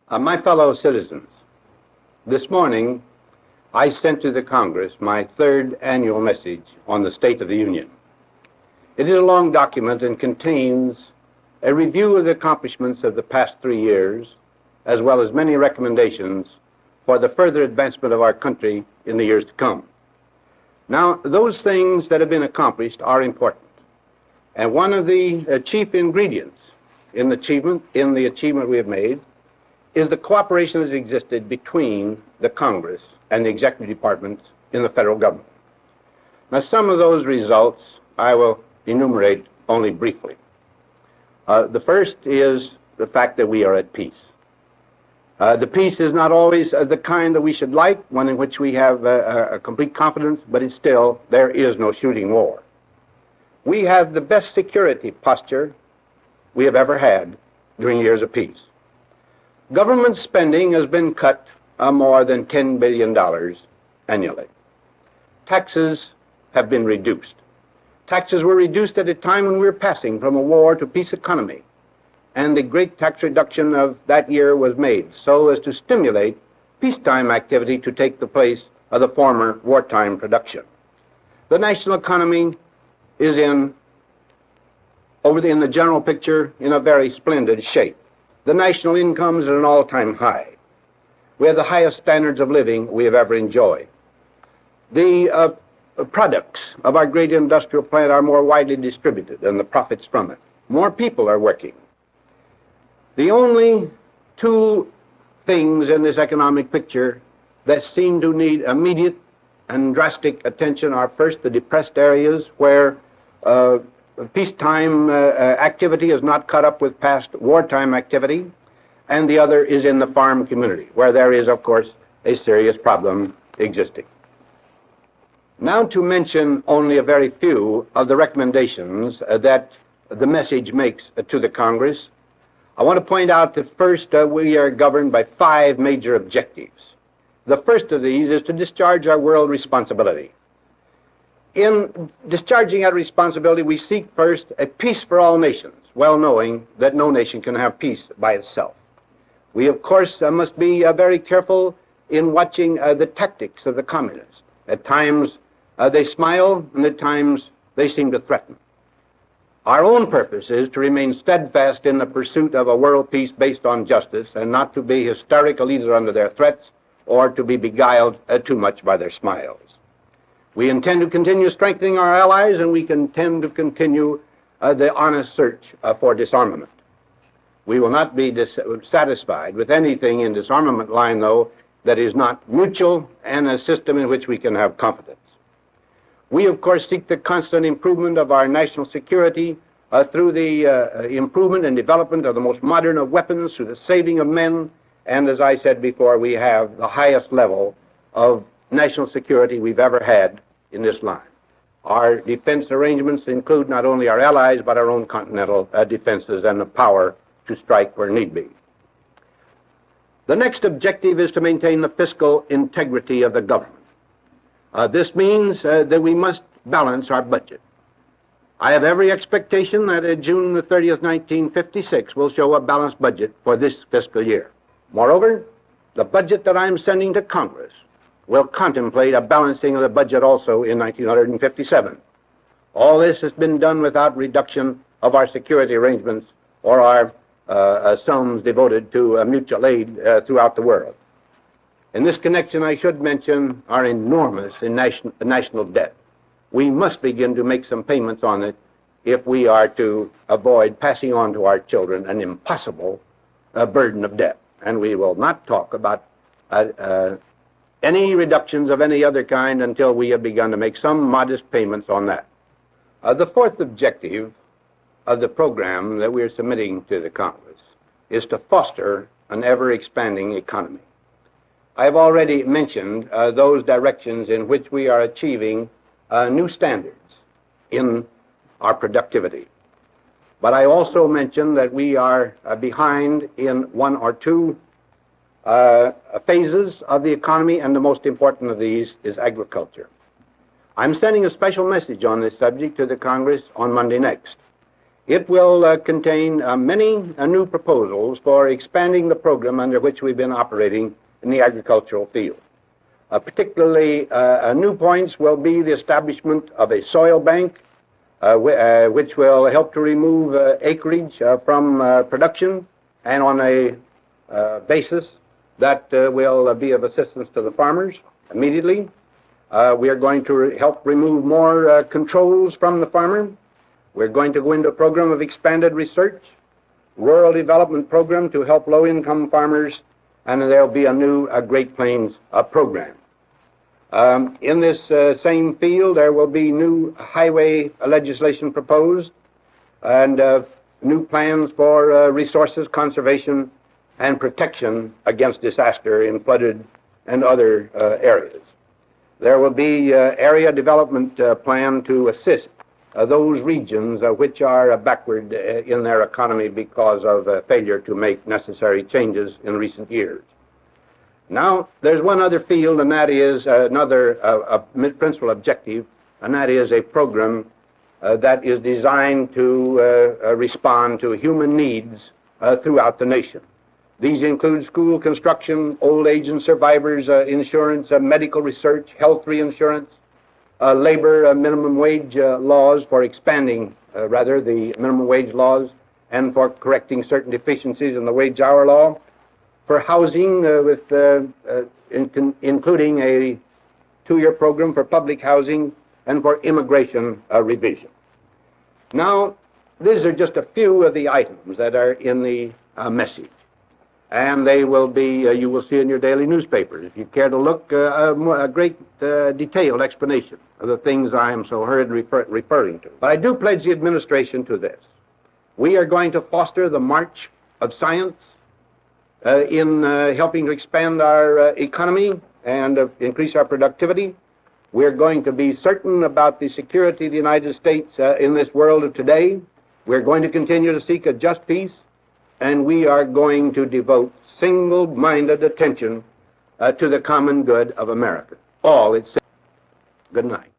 My fellow citizens, this morning I sent to the Congress my third annual message on the State of the Union. It is a long document and contains a review of the accomplishments of the past 3 years, as well as many recommendations for the further advancement of our country in the years to come. Now, those things that have been accomplished are important, and one of the chief ingredients in the achievement we have made is the cooperation that has existed between the Congress and the executive departments in the federal government. Now, some of those results I will enumerate only briefly. The first is the fact that we are at peace. The peace is not always the kind that we should like, one in which we have a complete confidence, but it's still, there is no shooting war. We have the best security posture we have ever had during years of peace. Government spending has been cut more than $10 billion annually. Taxes have been reduced. Taxes were reduced at a time when we were passing from a war to peace economy, and the great tax reduction of that year was made so as to stimulate peacetime activity to take the place of the former wartime production. The national economy is in the general picture in a very splendid shape. The national income is at an all-time high. We have the highest standards of living we have ever enjoyed. The products of our great industrial plant are more widely distributed and the profits from it. More people are working. The only two things in this economic picture that seem to need immediate and drastic attention are, first, the depressed areas where peacetime activity is not caught up with past wartime activity, and the other is in the farm community, where there is, of course, a serious problem existing. Now, to mention only a very few of the recommendations that the message makes to the Congress, I want to point out that first, we are governed by 5 major objectives. The first of these is to discharge our world responsibility. In discharging that responsibility, we seek first a peace for all nations, well knowing that no nation can have peace by itself. We, of course, must be very careful in watching the tactics of the communists. At times, they smile, and at times, they seem to threaten. Our own purpose is to remain steadfast in the pursuit of a world peace based on justice, and not to be hysterical either under their threats or to be beguiled too much by their smiles. We intend to continue strengthening our allies, and we intend to continue the honest search for disarmament. We will not be satisfied with anything in disarmament line, though, that is not mutual and a system in which we can have confidence. We, of course, seek the constant improvement of our national security through the improvement and development of the most modern of weapons, through the saving of men, and as I said before, we have the highest level of national security we've ever had in this line. Our defense arrangements include not only our allies, but our own continental defenses and the power to strike where need be. The next objective is to maintain the fiscal integrity of the government. This means that we must balance our budget. I have every expectation that June the 30th, 1956 will show a balanced budget for this fiscal year. Moreover, the budget that I'm sending to Congress will contemplate a balancing of the budget also in 1957. All this has been done without reduction of our security arrangements or our sums devoted to mutual aid throughout the world. In this connection, I should mention our enormous national debt. We must begin to make some payments on it if we are to avoid passing on to our children an impossible burden of debt. And we will not talk about any reductions of any other kind until we have begun to make some modest payments on that. The fourth objective of the program that we are submitting to the Congress is to foster an ever-expanding economy. I have already mentioned those directions in which we are achieving new standards in our productivity. But I also mentioned that we are behind in 1 or 2 phases of the economy, and the most important of these is agriculture. I'm sending a special message on this subject to the Congress on Monday next. It will contain many new proposals for expanding the program under which we've been operating in the agricultural field. Particularly, new points will be the establishment of a soil bank, which will help to remove acreage from production, and on a basis that will be of assistance to the farmers immediately. We are going to help remove more controls from the farmer. We're going to go into a program of expanded research, rural development program to help low-income farmers, and there'll be a new Great Plains program. In this same field, there will be new highway legislation proposed and new plans for resources conservation and protection against disaster in flooded and other areas. There will be area development plan to assist those regions which are backward in their economy because of failure to make necessary changes in recent years. Now, there's one other field, and that is another principal objective, and that is a program that is designed to respond to human needs throughout the nation. These include school construction, old age and survivors insurance, medical research, health reinsurance, labor minimum wage laws for expanding, the minimum wage laws and for correcting certain deficiencies in the wage hour law, for housing including a 2-year program for public housing, and for immigration revision. Now, these are just a few of the items that are in the message, and they will be, you will see in your daily newspapers. If you care to look, a great detailed explanation of the things I am so hurriedly referring to. But I do pledge the administration to this. We are going to foster the march of science in helping to expand our economy and increase our productivity. We're going to be certain about the security of the United States in this world of today. We're going to continue to seek a just peace, and we are going to devote single-minded attention to the common good of America. All its. Good night.